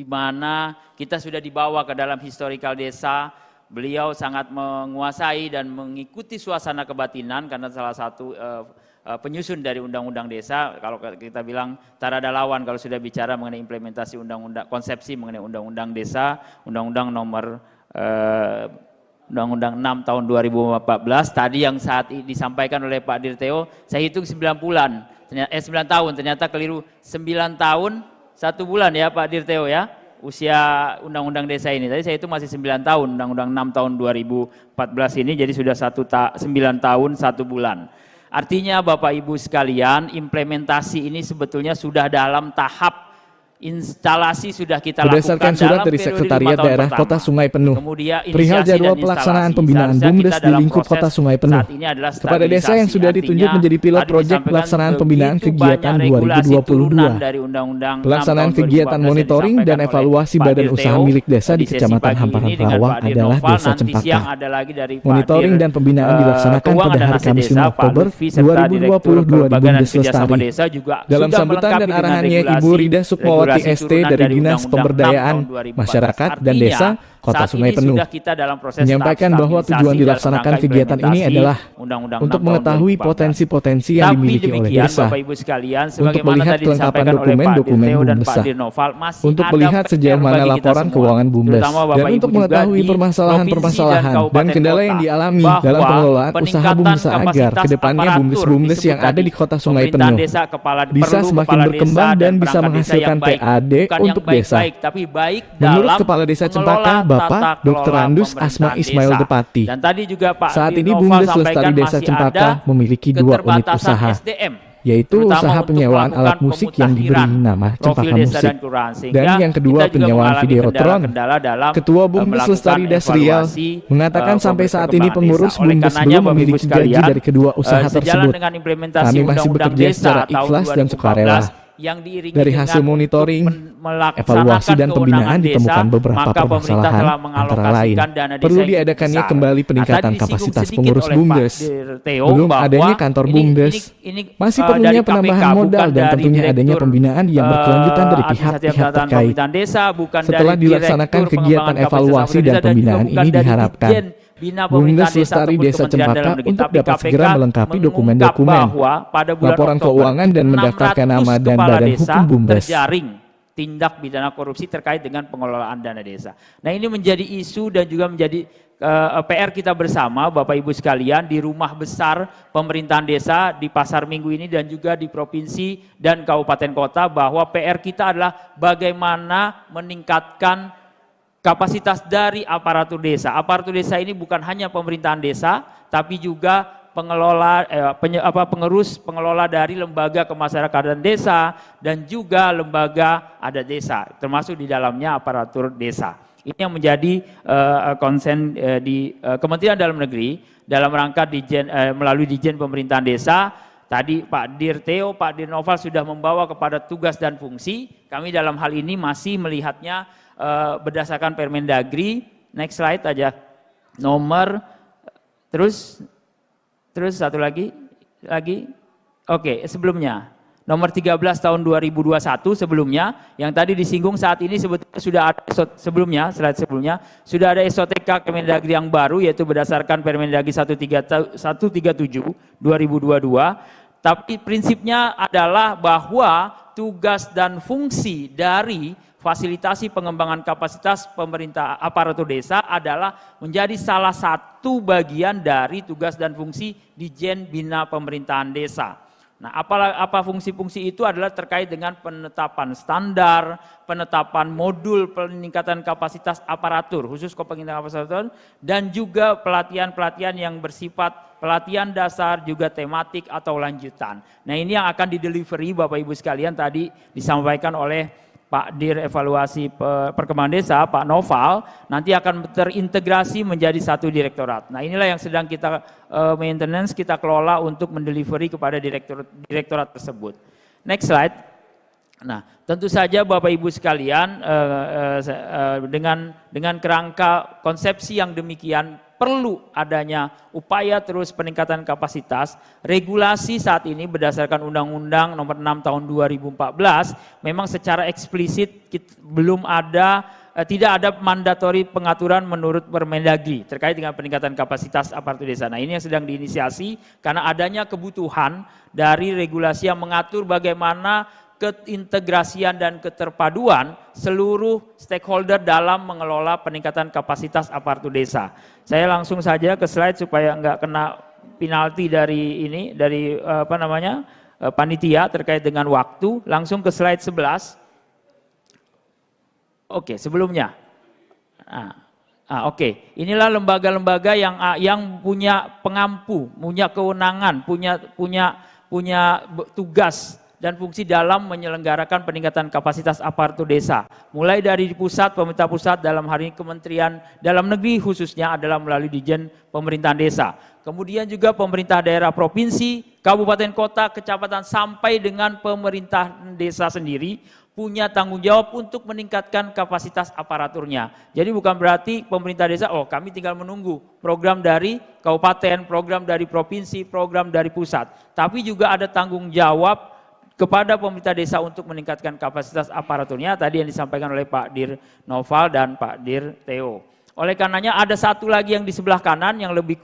mana kita sudah dibawa ke dalam historical desa. Beliau sangat menguasai dan mengikuti suasana kebatinan karena salah satu penyusun dari undang-undang desa. Kalau kita bilang tak ada lawan kalau sudah bicara mengenai implementasi undang-undang, konsepsi mengenai undang-undang desa, undang-undang nomor Undang-Undang 6 tahun 2014 tadi yang saat disampaikan oleh Pak Dirteo, saya hitung 9 bulan, 9 tahun, ternyata keliru 9 tahun 1 bulan ya Pak Dirteo ya, usia Undang-Undang Desa ini. Tadi saya itu masih 9 tahun, Undang-Undang 6 tahun 2014 ini jadi sudah 9 tahun 1 bulan. Artinya Bapak Ibu sekalian, implementasi ini sebetulnya sudah dalam tahap instalasi sudah kita berdasarkan lakukan surat dari Sekretariat Daerah Kota Sungai Penuh perihal jadwal pelaksanaan pembinaan BUMDes di lingkup Kota Sungai Penuh kepada desa yang sudah ditunjuk menjadi pilot proyek pelaksanaan pembinaan kegiatan 2022. Pelaksanaan kegiatan monitoring dan evaluasi badan usaha milik desa di Kecamatan Hamparan Rawang adalah Desa Cempaka. Monitoring dan pembinaan dilaksanakan pada hari Kamis 5 Oktober 2022 di BUMDes Lestari. Dalam sambutan dan arahannya Ibu Rida Sukmawati ST dari Dinas Pemberdayaan Masyarakat dan Desa Kota Sungai Penuh menyampaikan bahwa tujuan dilaksanakan kegiatan ini adalah untuk mengetahui potensi-potensi yang dimiliki oleh desa, untuk melihat kelengkapan dokumen-dokumen BUMDes, untuk melihat sejauh mana laporan keuangan BUMDes, dan untuk mengetahui permasalahan-permasalahan dan kendala yang dialami dalam pengelolaan usaha BUMDes agar kedepannya BUMDes yang ada di Kota Sungai Penuh bisa semakin berkembang dan bisa menghasilkan PAD untuk desa. Menurut Kepala Desa Cempaka, Bapak Dr. Andus Asma Ismail Depati, dan tadi juga Pak saat ini BUMDes Lestari Desa Cempaka memiliki 2 unit usaha, yaitu usaha penyewaan alat musik yang diberi nama Cempaka Musik, dan yang kedua penyewaan videotron. Ketua BUMDes Lestari Dasrial mengatakan sampai saat ini pengurus BUMDes belum memiliki gaji dari kedua usaha tersebut. Kami masih bekerja secara ikhlas dan sukarela. Dari hasil monitoring, evaluasi dan pembinaan ditemukan beberapa permasalahan, antara lain perlu diadakannya kembali peningkatan kapasitas pengurus BUMDes, belum adanya kantor BUMDes, masih perlunya penambahan modal dan tentunya adanya pembinaan yang berkelanjutan dari pihak-pihak terkait. Setelah dilaksanakan kegiatan evaluasi dan pembinaan ini diharapkan BUMDes Lestari Desa Cempaka untuk dapat segera melengkapi dokumen-dokumen, laporan keuangan dan mendaftarkan nama dan badan hukum BUMDes. Tindak pidana korupsi terkait dengan pengelolaan dana desa. Nah, ini menjadi isu dan juga menjadi PR kita bersama Bapak Ibu sekalian di rumah besar pemerintahan desa di Pasar Minggu ini dan juga di provinsi dan kabupaten kota, bahwa PR kita adalah bagaimana meningkatkan kapasitas dari aparatur desa. Aparatur desa ini bukan hanya pemerintahan desa, tapi juga pengelola, pengelola dari lembaga kemasyarakatan desa dan juga lembaga adat desa, termasuk di dalamnya aparatur desa. Ini yang menjadi konsen di Kementerian Dalam Negeri dalam rangka melalui Dijen Pemerintahan Desa. Tadi Pak Dirteo, Pak Dirnoval sudah membawa kepada tugas dan fungsi. Kami dalam hal ini masih melihatnya berdasarkan Permendagri. Next slide aja. Nomor terus satu lagi. Oke, sebelumnya nomor 13 tahun 2021 sebelumnya yang tadi disinggung, saat ini sebetulnya sudah ada slide sebelumnya sudah ada SOTK Kemendagri yang baru, yaitu berdasarkan Permendagri 137 2022. Tapi prinsipnya adalah bahwa tugas dan fungsi dari fasilitasi pengembangan kapasitas pemerintah aparatur desa adalah menjadi salah satu bagian dari tugas dan fungsi Dijen Bina Pemerintahan Desa. Nah, apa fungsi-fungsi itu adalah terkait dengan penetapan standar, penetapan modul peningkatan kapasitas aparatur, khusus peningkatan kapasitas, dan juga pelatihan-pelatihan yang bersifat pelatihan dasar, juga tematik atau lanjutan. Nah, ini yang akan didelivery Bapak Ibu sekalian, tadi disampaikan oleh Pak Dir Evaluasi Perkembangan Desa, Pak Noval, nanti akan terintegrasi menjadi satu direktorat. Nah, inilah yang sedang kita maintenance, kita kelola untuk mendelivery kepada direktorat tersebut. Next slide. Nah, tentu saja Bapak Ibu sekalian dengan kerangka konsepsi yang demikian perlu adanya upaya terus peningkatan kapasitas. Regulasi saat ini berdasarkan Undang-Undang Nomor 6 Tahun 2014 memang secara eksplisit belum ada, tidak ada mandatori pengaturan menurut Permendagri terkait dengan peningkatan kapasitas aparatur desa. Nah, ini yang sedang diinisiasi karena adanya kebutuhan dari regulasi yang mengatur bagaimana keintegrasian dan keterpaduan seluruh stakeholder dalam mengelola peningkatan kapasitas aparatur desa. Saya langsung saja ke slide supaya nggak kena penalti dari ini, dari panitia terkait dengan waktu. Langsung ke slide 11. Oke, sebelumnya. Oke. Inilah lembaga-lembaga yang punya pengampu, punya kewenangan, punya tugas dan fungsi dalam menyelenggarakan peningkatan kapasitas aparatur desa. Mulai dari pusat, pemerintah pusat, dalam hari ini Kementerian Dalam Negeri khususnya adalah melalui Ditjen Pemerintahan Desa. Kemudian juga pemerintah daerah provinsi, kabupaten kota, kecamatan sampai dengan pemerintah desa sendiri punya tanggung jawab untuk meningkatkan kapasitas aparaturnya. Jadi bukan berarti pemerintah desa, kami tinggal menunggu program dari kabupaten, program dari provinsi, program dari pusat. Tapi juga ada tanggung jawab kepada pemerintah desa untuk meningkatkan kapasitas aparaturnya, tadi yang disampaikan oleh Pak Dir Noval dan Pak Dir Theo. Oleh karenanya ada satu lagi yang di sebelah kanan yang lebih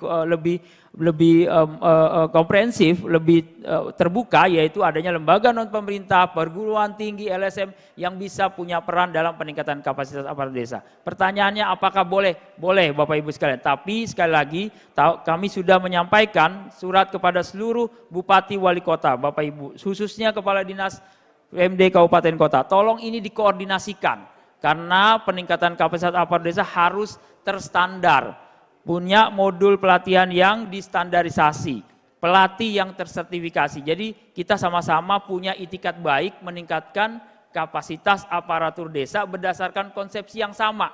komprehensif, lebih terbuka, yaitu adanya lembaga non pemerintah, perguruan tinggi, LSM yang bisa punya peran dalam peningkatan kapasitas aparatur desa. Pertanyaannya apakah boleh? Boleh Bapak Ibu sekalian. Tapi sekali lagi kami sudah menyampaikan surat kepada seluruh bupati wali kota, Bapak Ibu, khususnya kepala dinas PMD kabupaten kota. Tolong ini dikoordinasikan. Karena peningkatan kapasitas aparatur desa harus terstandar, punya modul pelatihan yang distandarisasi, pelatih yang tersertifikasi. Jadi kita sama-sama punya itikat baik meningkatkan kapasitas aparatur desa berdasarkan konsepsi yang sama.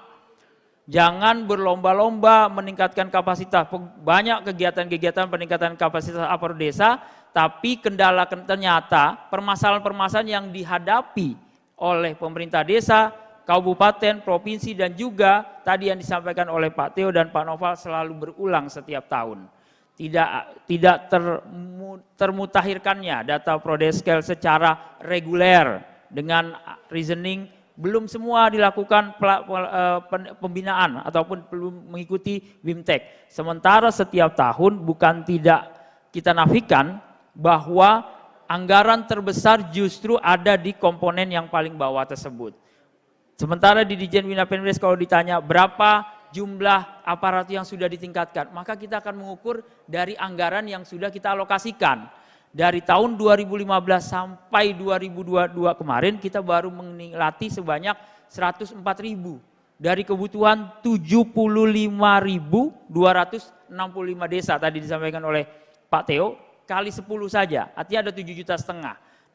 Jangan berlomba-lomba meningkatkan kapasitas. Banyak kegiatan-kegiatan peningkatan kapasitas aparatur desa, tapi kendala ternyata permasalahan-permasalahan yang dihadapi oleh pemerintah desa, kabupaten, provinsi, dan juga tadi yang disampaikan oleh Pak Theo dan Pak Noval selalu berulang setiap tahun. Tidak termutakhirkannya data Prodeskel secara reguler dengan reasoning, belum semua dilakukan pembinaan ataupun belum mengikuti BIMTEK. Sementara setiap tahun bukan tidak kita nafikan bahwa anggaran terbesar justru ada di komponen yang paling bawah tersebut. Sementara di Ditjen Bina Pemdes kalau ditanya berapa jumlah aparatur yang sudah ditingkatkan, maka kita akan mengukur dari anggaran yang sudah kita alokasikan. Dari tahun 2015 sampai 2022 kemarin kita baru melatih sebanyak 104.000 dari kebutuhan 75.265 desa tadi disampaikan oleh Pak Theo, kali 10 saja, artinya ada 7,5 juta.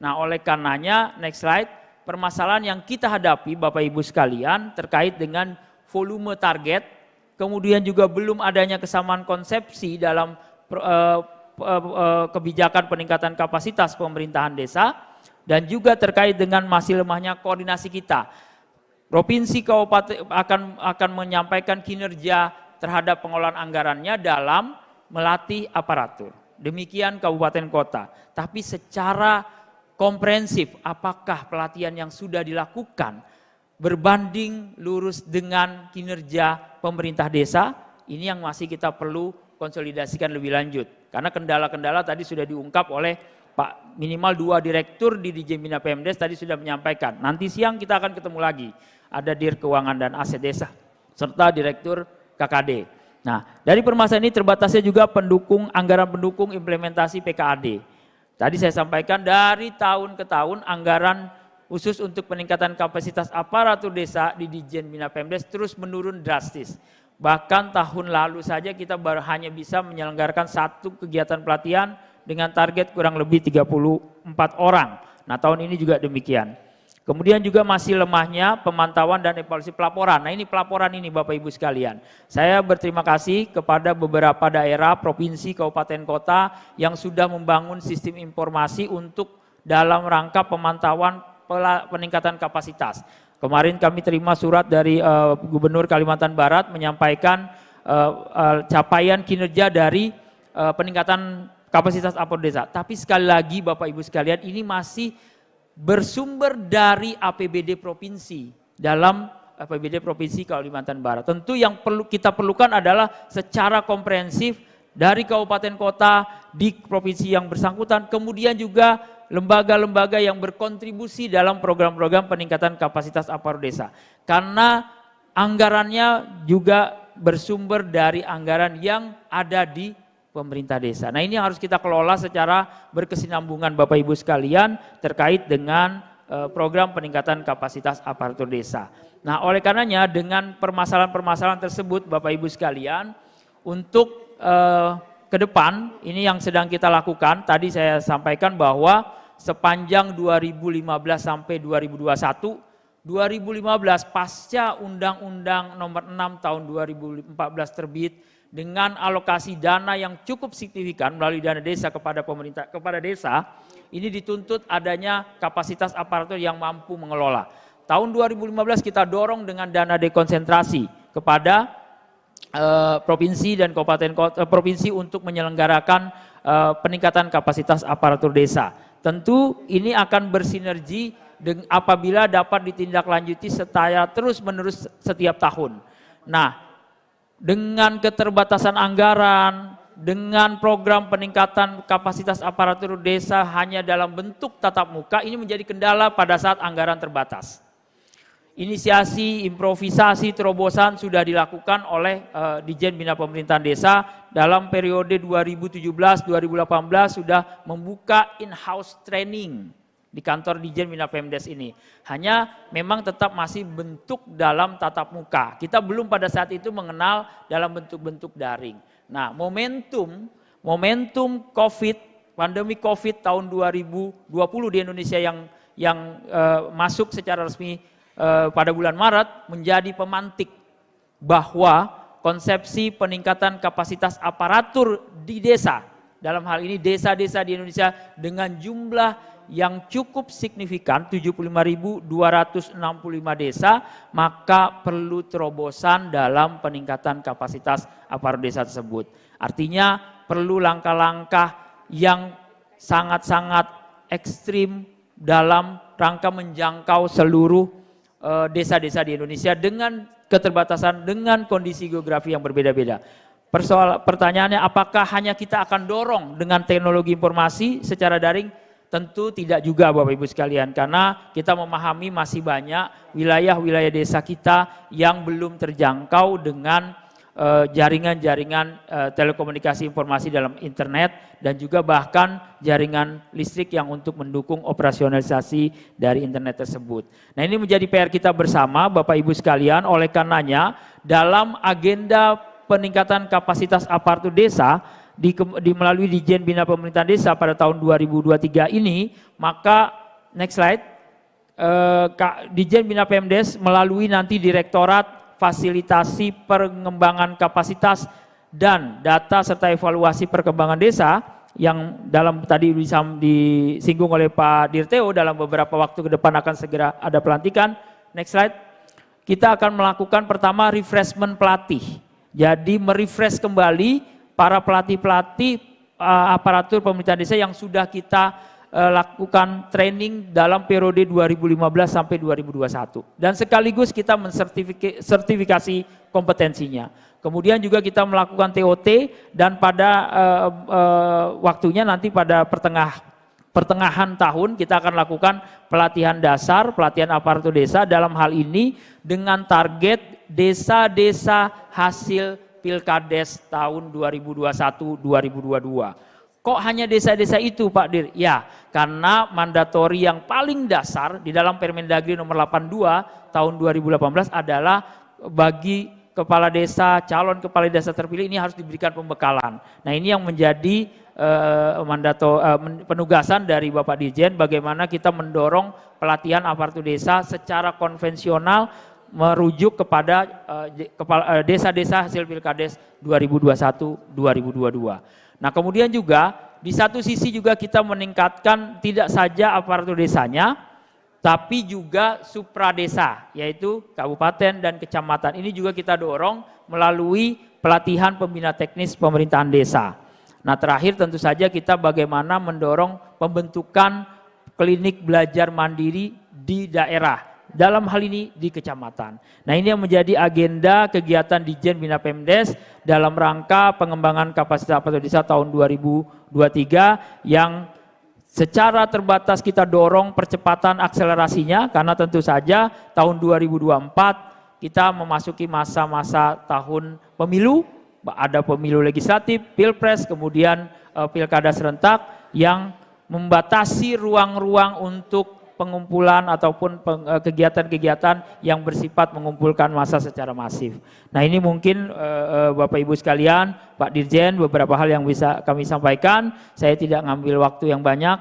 Nah, oleh karenanya next slide. Permasalahan yang kita hadapi Bapak Ibu sekalian terkait dengan volume target, kemudian juga belum adanya kesamaan konsepsi dalam kebijakan peningkatan kapasitas pemerintahan desa, dan juga terkait dengan masih lemahnya koordinasi kita. Provinsi kabupaten akan menyampaikan kinerja terhadap pengelolaan anggarannya dalam melatih aparatur. Demikian kabupaten kota. Tapi secara komprehensif, apakah pelatihan yang sudah dilakukan berbanding lurus dengan kinerja pemerintah desa? Ini yang masih kita perlu konsolidasikan lebih lanjut. Karena kendala-kendala tadi sudah diungkap oleh Pak, minimal 2 direktur di Ditjen Bina Pemdes tadi sudah menyampaikan. Nanti siang kita akan ketemu lagi. Ada Dir Keuangan dan Aset Desa serta Direktur KKD. Nah, dari permasalahan ini terbatasnya juga anggaran pendukung implementasi PKAD. Tadi saya sampaikan dari tahun ke tahun anggaran khusus untuk peningkatan kapasitas aparatur desa di Ditjen Bina Pemdes terus menurun drastis. Bahkan tahun lalu saja kita baru hanya bisa menyelenggarakan 1 kegiatan pelatihan dengan target kurang lebih 34 orang. Nah, tahun ini juga demikian. Kemudian juga masih lemahnya pemantauan dan evaluasi pelaporan. Nah, ini pelaporan ini Bapak Ibu sekalian. Saya berterima kasih kepada beberapa daerah, provinsi, kabupaten, kota yang sudah membangun sistem informasi untuk dalam rangka pemantauan peningkatan kapasitas. Kemarin kami terima surat dari Gubernur Kalimantan Barat menyampaikan capaian kinerja dari peningkatan kapasitas aparatur desa. Tapi sekali lagi Bapak Ibu sekalian, ini masih bersumber dari APBD provinsi dalam APBD Provinsi Kalimantan Barat. Tentu yang kita perlukan adalah secara komprehensif dari kabupaten kota di provinsi yang bersangkutan, kemudian juga lembaga-lembaga yang berkontribusi dalam program-program peningkatan kapasitas aparatur desa. Karena anggarannya juga bersumber dari anggaran yang ada di pemerintah desa. Nah, ini yang harus kita kelola secara berkesinambungan Bapak Ibu sekalian terkait dengan program peningkatan kapasitas aparatur desa. Nah, oleh karenanya dengan permasalahan-permasalahan tersebut Bapak Ibu sekalian, untuk ke depan ini yang sedang kita lakukan, tadi saya sampaikan bahwa sepanjang 2015 sampai 2021, 2015 pasca Undang-Undang Nomor 6 Tahun 2014 terbit dengan alokasi dana yang cukup signifikan melalui dana desa kepada pemerintah, kepada desa, ini dituntut adanya kapasitas aparatur yang mampu mengelola. Tahun 2015 kita dorong dengan dana dekonsentrasi kepada provinsi dan kabupaten kota, provinsi untuk menyelenggarakan peningkatan kapasitas aparatur desa. Tentu ini akan bersinergi apabila dapat ditindaklanjuti secara terus-menerus setiap tahun. Nah, dengan keterbatasan anggaran, dengan program peningkatan kapasitas aparatur desa hanya dalam bentuk tatap muka, ini menjadi kendala pada saat anggaran terbatas. Inisiasi, improvisasi, terobosan sudah dilakukan oleh Ditjen Bina Pemerintahan Desa dalam periode 2017-2018 sudah membuka in-house training di kantor Ditjen Bina Pemdes ini. Hanya memang tetap masih bentuk dalam tatap muka. Kita belum pada saat itu mengenal dalam bentuk-bentuk daring. Nah, momentum COVID, pandemi COVID tahun 2020 di Indonesia yang masuk secara resmi pada bulan Maret menjadi pemantik bahwa konsepsi peningkatan kapasitas aparatur di desa, dalam hal ini desa-desa di Indonesia dengan jumlah yang cukup signifikan 75.265 desa, maka perlu terobosan dalam peningkatan kapasitas aparatur desa tersebut. Artinya perlu langkah-langkah yang sangat-sangat ekstrim dalam rangka menjangkau seluruh desa-desa di Indonesia dengan keterbatasan, dengan kondisi geografi yang berbeda-beda. Pertanyaannya, apakah hanya kita akan dorong dengan teknologi informasi secara daring? Tentu tidak juga Bapak Ibu sekalian, karena kita memahami masih banyak wilayah-wilayah desa kita yang belum terjangkau dengan jaringan-jaringan telekomunikasi informasi dalam internet dan juga bahkan jaringan listrik yang untuk mendukung operasionalisasi dari internet tersebut. Nah, ini menjadi PR kita bersama Bapak Ibu sekalian. Oleh karenanya dalam agenda peningkatan kapasitas aparatur desa melalui Ditjen Bina Pemerintahan Desa pada tahun 2023 ini, maka next slide, Ditjen Bina Pemdes melalui nanti Direktorat Fasilitasi Pengembangan Kapasitas dan Data serta Evaluasi Perkembangan Desa yang dalam tadi disinggung oleh Pak Dirteo, dalam beberapa waktu ke depan akan segera ada pelantikan. Next slide. Kita akan melakukan pertama refreshment pelatih. Jadi merefresh kembali para pelatih-pelatih aparatur pemerintahan desa yang sudah kita lakukan training dalam periode 2015 sampai 2021 dan sekaligus kita mensertifikasi kompetensinya. Kemudian juga kita melakukan TOT dan pada waktunya nanti pada pertengahan tahun kita akan lakukan pelatihan dasar, pelatihan aparatur desa dalam hal ini dengan target desa-desa hasil Pilkades tahun 2021-2022. Kok hanya desa-desa itu Pak Dir? Ya, karena mandatori yang paling dasar di dalam Permendagri nomor 82 tahun 2018 adalah bagi kepala desa, calon kepala desa terpilih ini harus diberikan pembekalan. Nah, ini yang menjadi penugasan dari Bapak Dirjen, bagaimana kita mendorong pelatihan aparatur desa secara konvensional merujuk kepada desa-desa hasil Pilkades 2021-2022. Nah, kemudian juga di satu sisi juga kita meningkatkan tidak saja aparatur desanya, tapi juga supradesa, yaitu kabupaten dan kecamatan. Ini juga kita dorong melalui pelatihan pembina teknis pemerintahan desa. Nah, terakhir tentu saja kita bagaimana mendorong pembentukan klinik belajar mandiri di daerah, dalam hal ini di kecamatan. Nah, ini yang menjadi agenda kegiatan Ditjen Bina Pemdes dalam rangka pengembangan kapasitas aparatur desa tahun 2023 yang secara terbatas kita dorong percepatan akselerasinya, karena tentu saja tahun 2024 kita memasuki masa-masa tahun pemilu, ada pemilu legislatif, pilpres, kemudian pilkada serentak yang membatasi ruang-ruang untuk pengumpulan ataupun kegiatan-kegiatan yang bersifat mengumpulkan massa secara masif. Nah, ini mungkin Bapak Ibu sekalian, Pak Dirjen, beberapa hal yang bisa kami sampaikan. Saya tidak ngambil waktu yang banyak,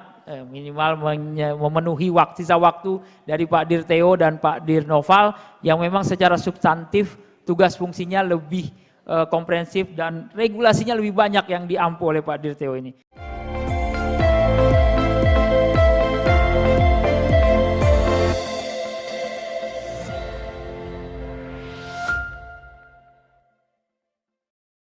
minimal memenuhi sisa waktu dari Pak Dirteo dan Pak Dirnoval yang memang secara substantif tugas fungsinya lebih komprehensif dan regulasinya lebih banyak yang diampu oleh Pak Dirteo ini.